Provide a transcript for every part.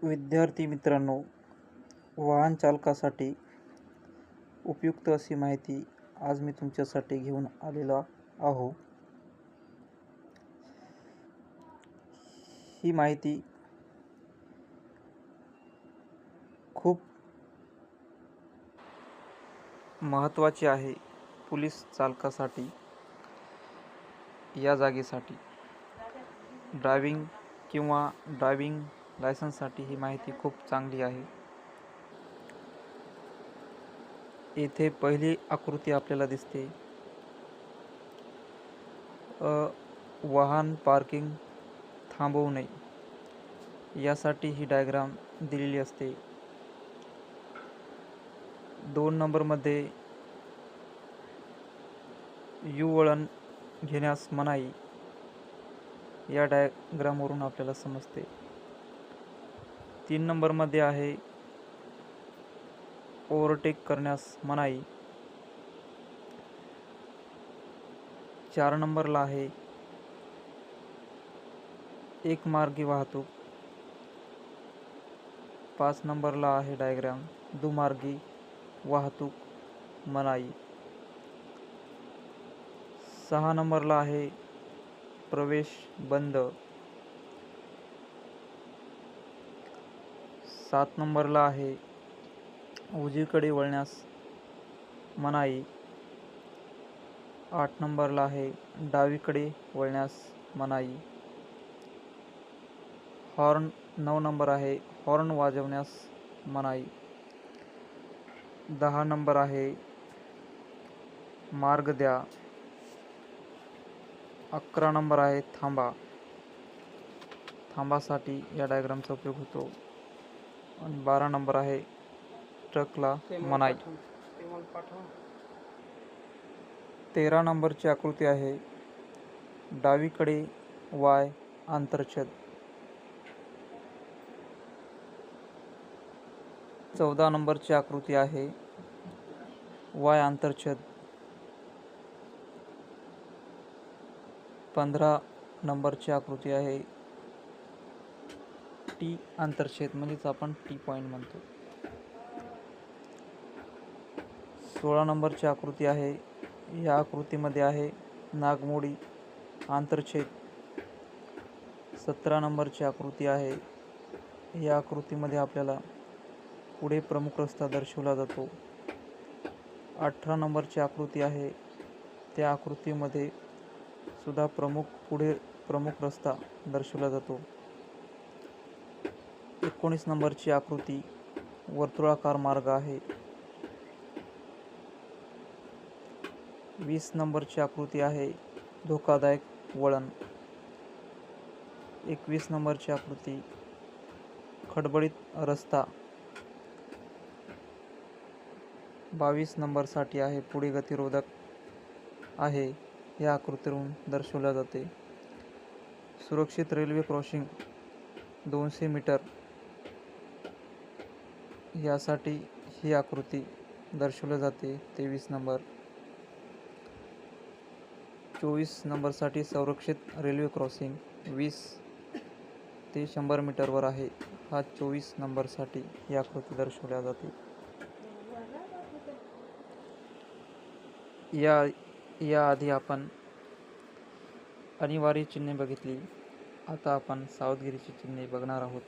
विद्यार्थी मित्रांनो, वाहन चालकासाठी उपयुक्त अशी माहिती आज मी तुमच्यासाठी घेऊन आलेलो आहो. ही माहिती खूप महत्त्वाची आहे पोलीस चालकासाठी. या जागेसाठी ड्रायव्हिंग लायसन्ससाठी ही माहिती खूप चांगली आहे. येथे पहिली आकृती आपल्याला दिसते. वाहन पार्किंग थांबवू नये यासाठी ही डायग्राम दिलेली असते. 2 नंबरमध्ये यू वळण घेण्यास मनाई या डायग्रामवरून आपल्याला समजते. 3 नंबरमध्ये आहे ओव्हरटेक करण्यास मनाई. 4 नंबरला आहे एकमार्गी वाहतूक. 5 नंबरला आहे डायग्राम दुमार्गी वाहतूक मनाई. 6 नंबरला आहे प्रवेश बंद. 7 नंबरला आहे उजवीकडे वळण्यास मनाई. 8 नंबरला आहे डावीकडे वळण्यास मनाई. 9 नंबर आहे हॉर्न वाजवण्यास मनाई. 10 नंबर आहे मार्ग द्या. 11 नंबर आहे थांबासाठी या डायग्रामचा उपयोग होतो. आणि 12 नंबर आहे ट्रकला मनाई. 13 नंबरची आकृती आहे डावीकडे वाय आंतरछेद. 14 नंबरची आकृती आहे वाय आंतरछेद. 15 नंबरची आकृती आहे टी आंतरछेद, म्हणजेच आपण टी पॉईंट म्हणतो. 16 नंबरची आकृती आहे, या आकृतीमध्ये आहे नागमोडी आंतरछेद. 17 नंबरची आकृती आहे, या आकृतीमध्ये आपल्याला पुढे प्रमुख रस्ता दर्शवला जातो. 18 नंबरची आकृती आहे, त्या आकृतीमध्ये सुद्धा पुढे प्रमुख रस्ता दर्शवला जातो. 19 नंबरची आकृती वर्तुळाकार मार्ग आहे. 20 नंबरची आकृती आहे धोकादायक वळण. 21 नंबरची आकृती खडबडीत रस्ता. 22 नंबरसाठी आहे पुढे गतिरोधक आहे, या आकृतीवरून दर्शवल्या जाते. सुरक्षित रेल्वे क्रॉसिंग 200 मीटर यासाठी ही आकृती दर्शवली जाते. 23 नंबर. 24 नंबरसाठी संरक्षित रेल्वे क्रॉसिंग 20 ते 100 मीटरवर आहे, हा 24 नंबरसाठी ही आकृती दर्शवल्या जाते. याआधी आपण अनिवार्य चिन्हे बघितली. आता आपण सावधगिरीची चिन्हे बघणार आहोत.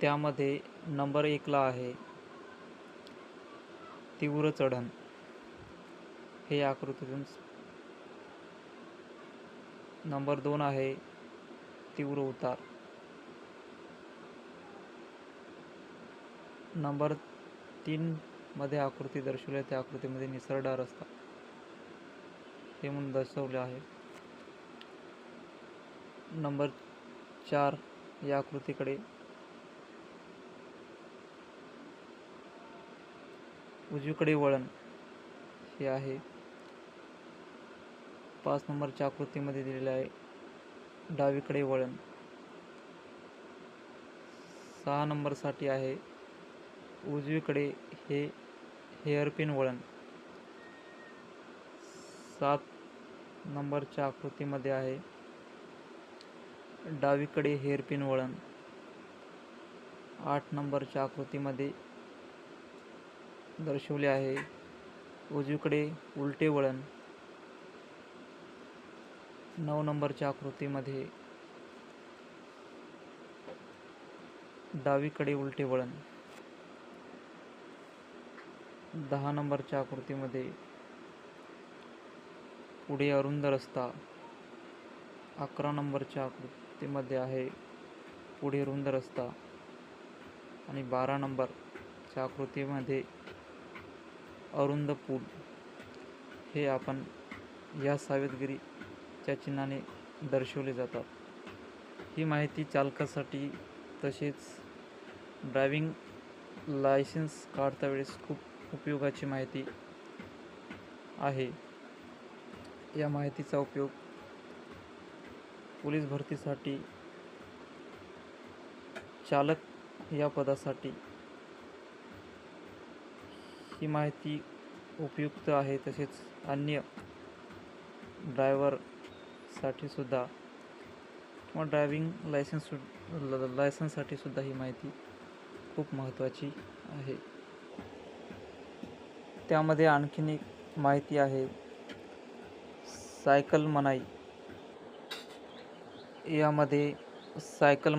त्यामध्ये नंबर 1 ला आहे तीव्र चढण, हे आकृतीतून. नंबर 2 आहे तीव्र उतार. नंबर 3 मध्ये आकृती दर्शवली, त्या आकृतीमध्ये निसरडा रस्ता हे म्हणून दर्शवले आहे. नंबर 4 या आकृतीकडे उजवीकडे वळण हे आहे. 5 नंबरच्या आकृतीमध्ये दिलेले आहे डावीकडे वळण. 6 नंबरसाठी आहे उजवीकडे हे हेअरपिन वळण. 7 नंबरच्या आकृतीमध्ये आहे डावीकडे हेअरपिन वळण. 8 नंबरच्या आकृतीमध्ये दर्शवले आहे. उजवीकडे उलटे वळण. 9 नंबरच्या आकृतीमध्ये डावीकडे उलटे वळण. 10 नंबरच्या आकृतीमध्ये पुढे अरुंद रस्ता. 11 नंबरच्या आकृतीमध्ये आहे पुढे रुंद रस्ता. आणि 12 नंबरच्या आकृतीमध्ये अरुंद पूल. हे आपण या सावधगिरीच्या चिन्हाने दर्शवले जातात. ही माहिती चालकासाठी तसेच ड्रायव्हिंग लायसन्स काढता वेळेस खूप उपयोगाची माहिती आहे. या माहितीचा उपयोग पोलीस भरतीसाठी, चालक या पदासाठी ही माहिती उपयुक्त आहे. तसेच अन्य ड्रायव्हरसाठी सुद्धा किंवा ड्रायव्हिंग लायसन्ससाठी सुद्धा ही माहिती खूप महत्त्वाची आहे. त्यामध्ये आणखीन एक माहिती आहे सायकल मनाई. यामध्ये सायकल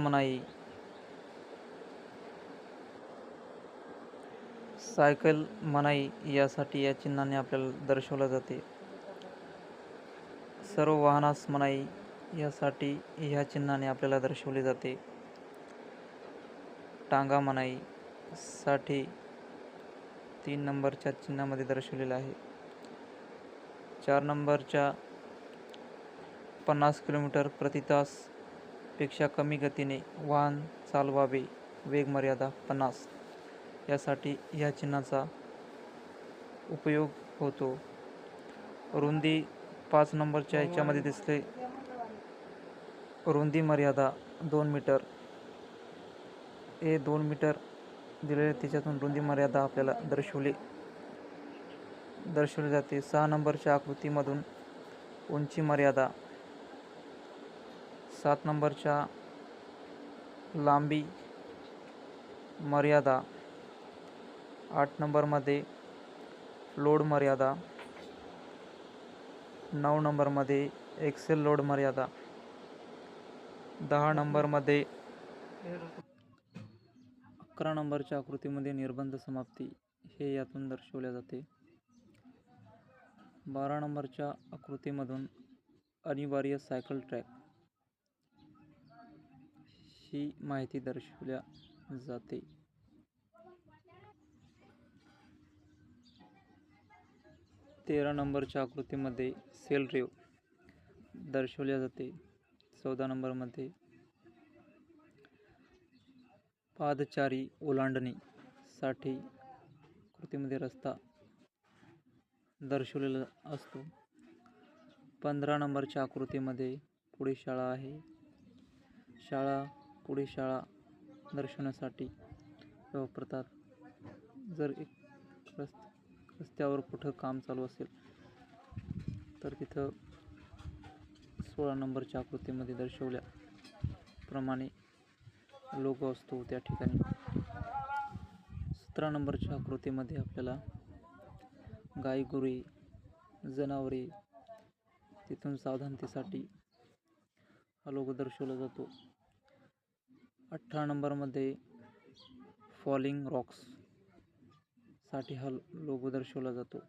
मनाई, यासाठी या चिन्हाने आपल्याला दर्शवलं जाते. सर्व वाहनास मनाई यासाठी ह्या चिन्हाने आपल्याला दर्शवले जाते. टांगा मनाई साठी 3 नंबरच्या चिन्हामध्ये दर्शवलेलं आहे. 4 नंबरच्या 50 किलोमीटर प्रति तास पेक्षा कमी गतीने वाहन चालवावे, वेग मर्यादा 50, यासाठी या चिन्हाचा उपयोग होतो. रुंदी 5 नंबरच्या याच्यामध्ये दिसले रुंदी मर्यादा 2 मीटर. हे 2 मीटर दिलेले त्याच्यातून रुंदी मर्यादा आपल्याला दर्शवली जाते. 6 नंबरच्या आकृतीमधून उंची मर्यादा. 7 नंबरच्या लांबी मर्यादा. 8 नंबरमध्ये लोड मर्यादा. 9 नंबरमध्ये एक्सेल लोड मर्यादा. 10 नंबरमध्ये 11 नंबरच्या आकृतीमध्ये निर्बंध समाप्ती हे यातून दर्शवले जाते. 12 नंबरच्या आकृतीमधून अनिवार्य सायकल ट्रॅक ही माहिती दर्शवल्या जाते. 13 नंबरच्या आकृतीमध्ये सेल रेव दर्शवल्या जाते. 14 नंबरमध्ये पादचारी ओलांडणी साठी कृतीमध्ये रस्ता दर्शवलेला असतो. 15 नंबरच्या आकृतीमध्ये पुढे शाळा आहे. पुढे शाळा दर्शवण्यासाठी वापरतात. जर एक रस्त्यावर कुठं काम चालू असेल तर तिथं 16 नंबरच्या आकृतीमध्ये दर्शवल्याप्रमाणे लोगो असतो त्या ठिकाणी. 17 नंबरच्या आकृतीमध्ये आपल्याला गाई गुरे, जनावरे तिथून सावधानतेसाठी हा लोगो दर्शवला जातो. 18 नंबरमध्ये फॉलिंग रॉक्स साठी हा लोगो दर्शवला जातो.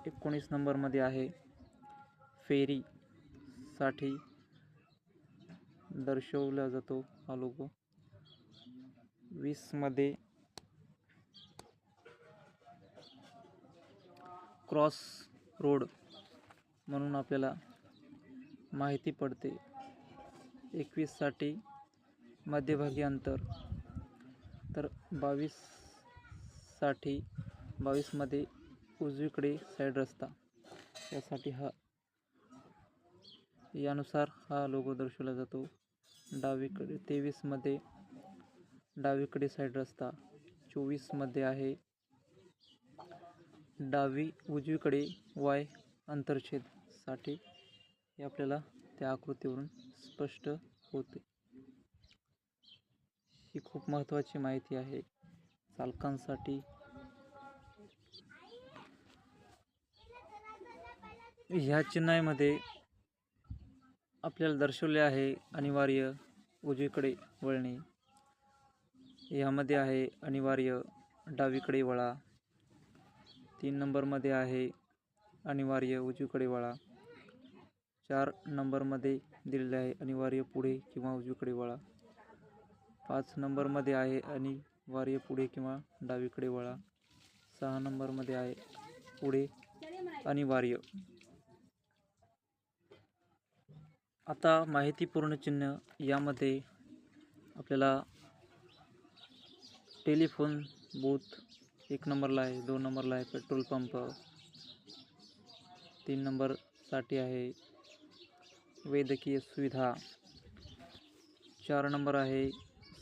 19 नंबरमध्ये आहे फेरी साठी दर्शवला जातो हा लोगो. 20 मध्ये क्रॉस रोड म्हणून आपल्याला माहिती पडते. 21 साठी मध्यभागी अंतर. तर 22 मध्ये उजवीकडे साईड रस्ता यानुसार हा लोगो दर्शवला जातो. 23 मध्ये डावीकडे साईड रस्ता. 24 मध्ये आहे डावी उजवीकडे वाय अंतर्छेदसाठी हे आपल्याला त्या आकृतीवरून स्पष्ट होते. ही खूप महत्त्वाची माहिती आहे चालकांसाठी. ह्या चिन्हामध्ये आपल्याला दर्शवले आहे अनिवार्य उजवीकडे वळणे. यामध्ये आहे अनिवार्य डावीकडे वळा. 3 नंबरमध्ये आहे अनिवार्य उजवीकडे वळा. 4 नंबरमध्ये दिलेले आहे अनिवार्य पुढे किंवा उजवीकडे वळा. 5 नंबरमध्ये आहे अनिवार्य पुढे किंवा डावीकडे वळा. 6 नंबरमध्ये आहे पुढे अनिवार्य. आता माहितीपूर्ण चिन्ह यामध्ये आपल्याला टेलिफोन बूथ 1 नंबरला आहे, 2 नंबरला आहे पेट्रोल पंप, 3 नंबरसाठी आहे वैद्यकीय सुविधा, 4 नंबर आहे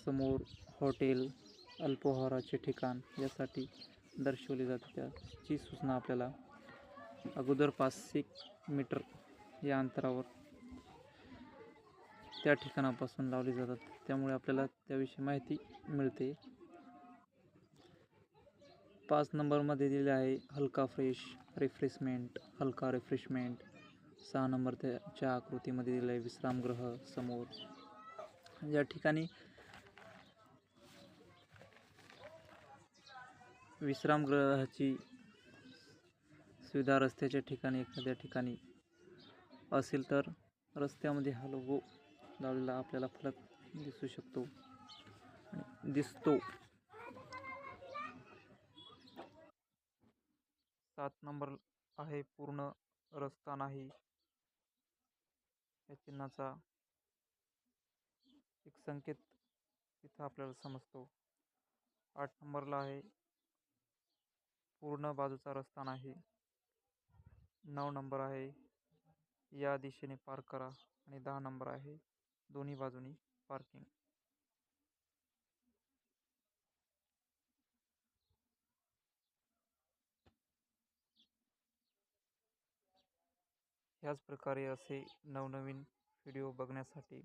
समोर हॉटेल अल्पोहाराचे ठिकाण यासाठी दर्शवले जाते. त्याची सूचना आपल्याला अगोदर 500 मीटर या अंतरावर त्या ठिकाणापासून लावले जातात. त्यामुळे आपल्याला त्याविषयी माहिती मिळते. 5 नंबरमध्ये दिले आहे हलका रिफ्रेशमेंट. 6 नंबर त्याच्या आकृतीमध्ये दिले आहे विश्रामगृह समोर. या ठिकाणी विश्रामगृहाची सुविधा रस्त्याच्या ठिकाणी एखाद्या ठिकाणी असेल तर रस्त्यामध्ये हा लोगो लावलेला आपल्याला फलक दिसतो. 7 नंबर आहे पूर्ण रस्ता नाही या चिन्हाचा एक संकेत इथं आपल्याला समजतो. 8 नंबरला आहे पूर्ण बाजूचा रस्ता नाही. 9 नंबर आहे या दिशेने पार्क करा आणि 10 नंबर आहे दोन्ही बाजूनी पार्किंग. ह्याच प्रकारे असे नवनवीन व्हिडिओ बघण्यासाठी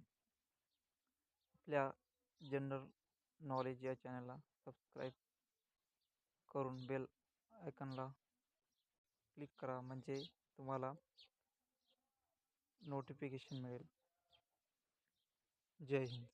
आपल्या जनरल नॉलेज या चॅनलला सबस्क्राईब करून बेल आयकॉनला क्लिक करा, म्हणजे तुम्हाला नोटिफिकेशन मिळेल. जय हिंद.